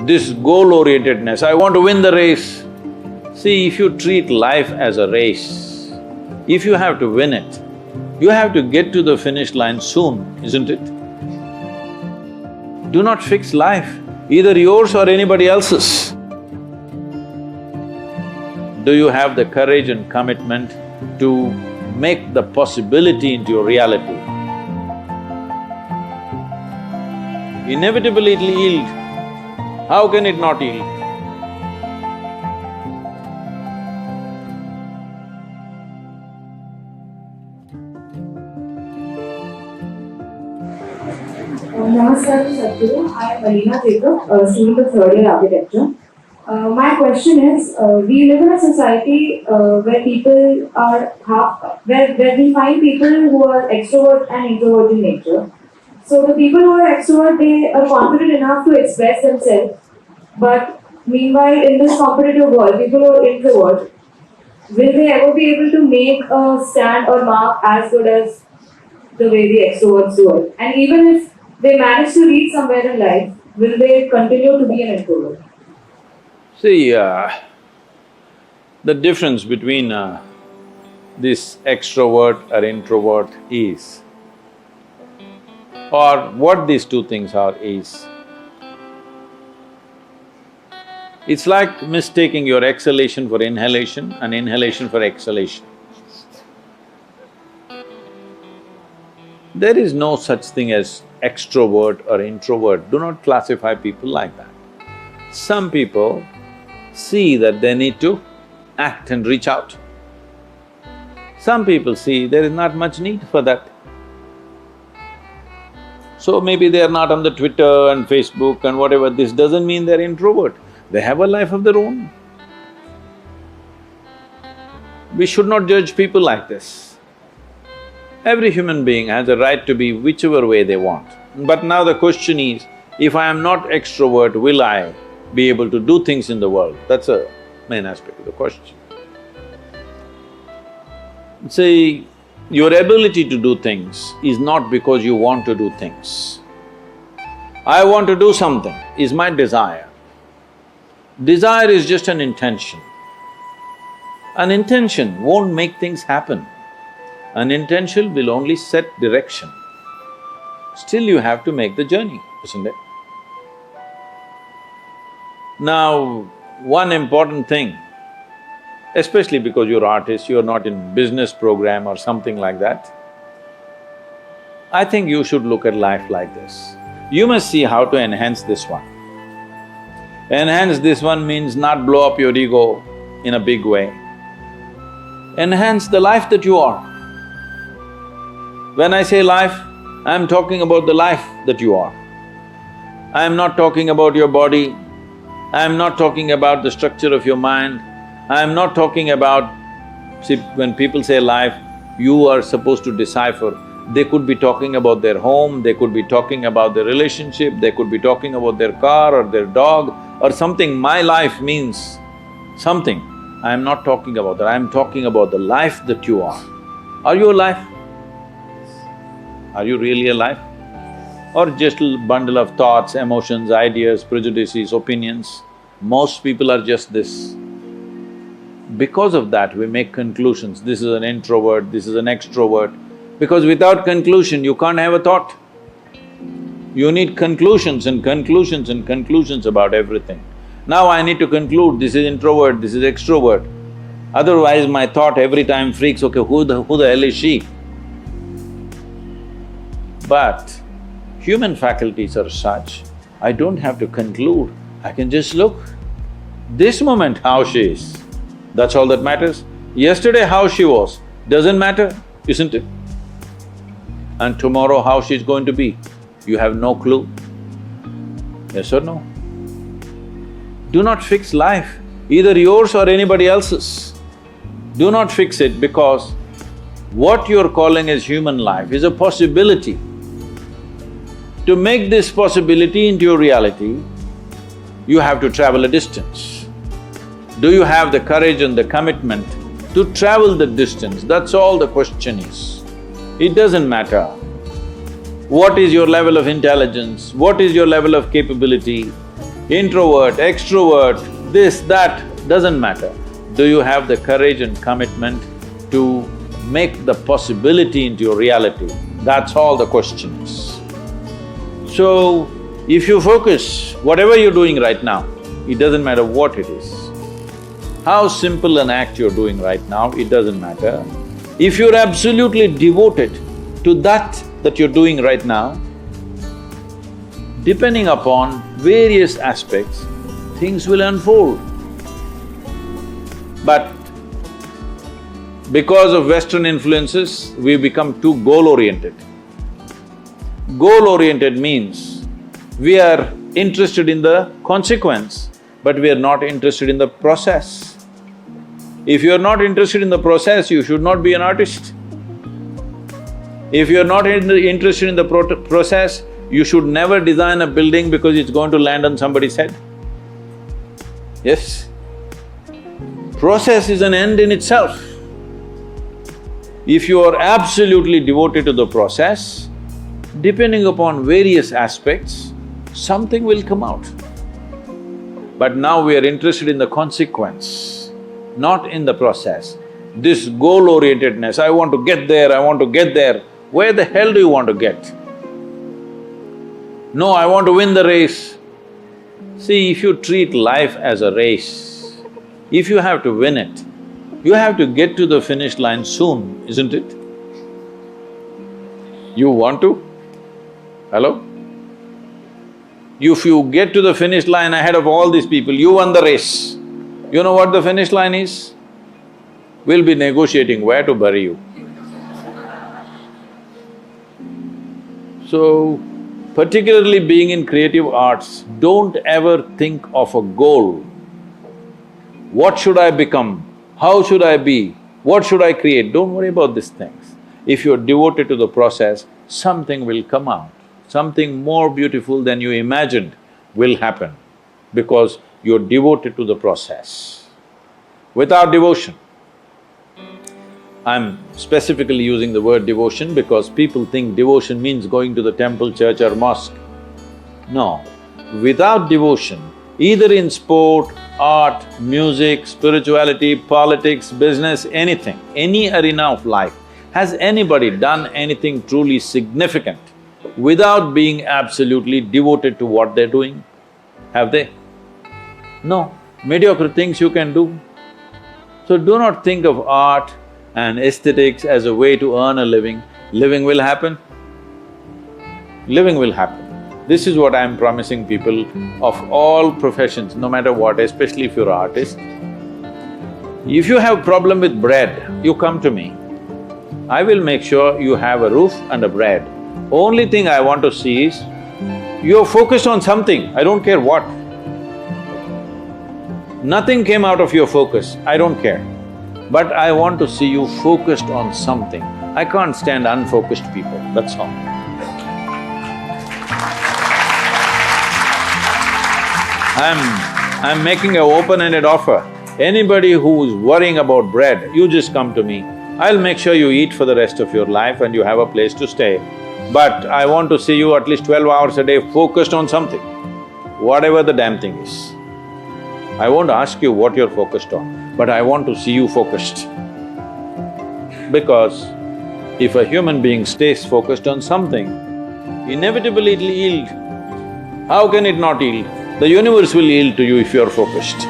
this goal-orientedness, I want to win the race. See, if you treat life as a race, if you have to win it, you have to get to the finish line soon, isn't it? Do not fix life, either yours or anybody else's. Do you have the courage and commitment to make the possibility into your reality? Inevitably it'll yield. How can it not yield? Namaskar to Satguru. I am Alina Jacob, a student of third year architecture. My question is, we live in a society where people are where we find people who are extrovert and introvert in nature. So the people who are extrovert, they are confident enough to express themselves. But meanwhile, in this competitive world, people who are introvert, will they ever be able to make a stand or mark as good as the way the extroverts do it? And even if they manage to reach somewhere in life, will they continue to be an introvert? See, the difference between this extrovert or introvert is, or what these two things are is, it's like mistaking your exhalation for inhalation and inhalation for exhalation. There is no such thing as extrovert or introvert. Do not classify people like that. Some people see that they need to act and reach out. Some people see there is not much need for that. So maybe they are not on the Twitter and Facebook and whatever, this doesn't mean they're introvert. They have a life of their own. We should not judge people like this. Every human being has a right to be whichever way they want. But now the question is, if I am not extrovert, will I be able to do things in the world? That's a main aspect of the question. See, your ability to do things is not because you want to do things. I want to do something is my desire. Desire is just an intention. An intention won't make things happen. An intention will only set direction. Still you have to make the journey, isn't it? Now, one important thing, especially because you're artist, you're not in business program or something like that, I think you should look at life like this. You must see how to enhance this one. Enhance this one means not blow up your ego in a big way. Enhance the life that you are. When I say life, I'm talking about the life that you are. I'm not talking about your body, I'm not talking about the structure of your mind, I'm not talking about… See, when people say life, you are supposed to decipher. They could be talking about their home, they could be talking about their relationship, they could be talking about their car or their dog or something. My life means something. I'm not talking about that, I'm talking about the life that you are. Are you alive? Are you really alive? Or just a bundle of thoughts, emotions, ideas, prejudices, opinions? Most people are just this. Because of that, we make conclusions, this is an introvert, this is an extrovert. Because without conclusion, you can't have a thought. You need conclusions and conclusions and conclusions about everything. Now I need to conclude, this is introvert, this is extrovert. Otherwise my thought every time freaks, okay, who the hell is she? But human faculties are such, I don't have to conclude, I can just look. This moment how she is, that's all that matters. Yesterday how she was, doesn't matter, isn't it? And tomorrow how she's going to be, you have no clue. Yes or no? Do not fix life, either yours or anybody else's. Do not fix it, because what you're calling as human life is a possibility. To make this possibility into your reality, you have to travel a distance. Do you have the courage and the commitment to travel the distance? That's all the question is. It doesn't matter what is your level of intelligence, what is your level of capability. introvert, extrovert, this, that, doesn't matter. Do you have the courage and commitment to make the possibility into your reality? That's all the question is. So, if you focus, whatever you're doing right now, it doesn't matter what it is. How simple an act you're doing right now, it doesn't matter. If you're absolutely devoted to that you're doing right now, depending upon various aspects, things will unfold. But because of Western influences, we become too goal-oriented. Goal-oriented means we are interested in the consequence, but we are not interested in the process. If you are not interested in the process, you should not be an artist. If you are not interested in the process, you should never design a building because it's going to land on somebody's head. Yes? Process is an end in itself. If you are absolutely devoted to the process, depending upon various aspects, something will come out. But now we are interested in the consequence, not in the process. This goal-orientedness, I want to get there, I want to get there. Where the hell do you want to get? No, I want to win the race. See, if you treat life as a race, if you have to win it, you have to get to the finish line soon, isn't it? You want to? Hello? If you get to the finish line ahead of all these people, you won the race. You know what the finish line is? We'll be negotiating where to bury you. So, particularly being in creative arts, don't ever think of a goal. What should I become? How should I be? What should I create? Don't worry about these things. If you're devoted to the process, something will come out. Something more beautiful than you imagined will happen because you're devoted to the process. Without devotion, I'm specifically using the word devotion because people think devotion means going to the temple, church or mosque. No, without devotion, either in sport, art, music, spirituality, politics, business, anything, any arena of life, has anybody done anything truly significant without being absolutely devoted to what they're doing? Have they? No, mediocre things you can do. So do not think of art and aesthetics as a way to earn a living. Living will happen. Living will happen. This is what I'm promising people of all professions, no matter what, especially if you're an artist. If you have problem with bread, you come to me. I will make sure you have a roof and a bread. Only thing I want to see is, you're focused on something, I don't care what. Nothing came out of your focus, I don't care. But I want to see you focused on something. I can't stand unfocused people, that's all. I'm making an open-ended offer. Anybody who is worrying about bread, you just come to me. I'll make sure you eat for the rest of your life and you have a place to stay. But I want to see you at least 12 hours a day focused on something, whatever the damn thing is. I won't ask you what you're focused on, but I want to see you focused. Because if a human being stays focused on something, inevitably it'll yield. How can it not yield? The universe will yield to you if you're focused.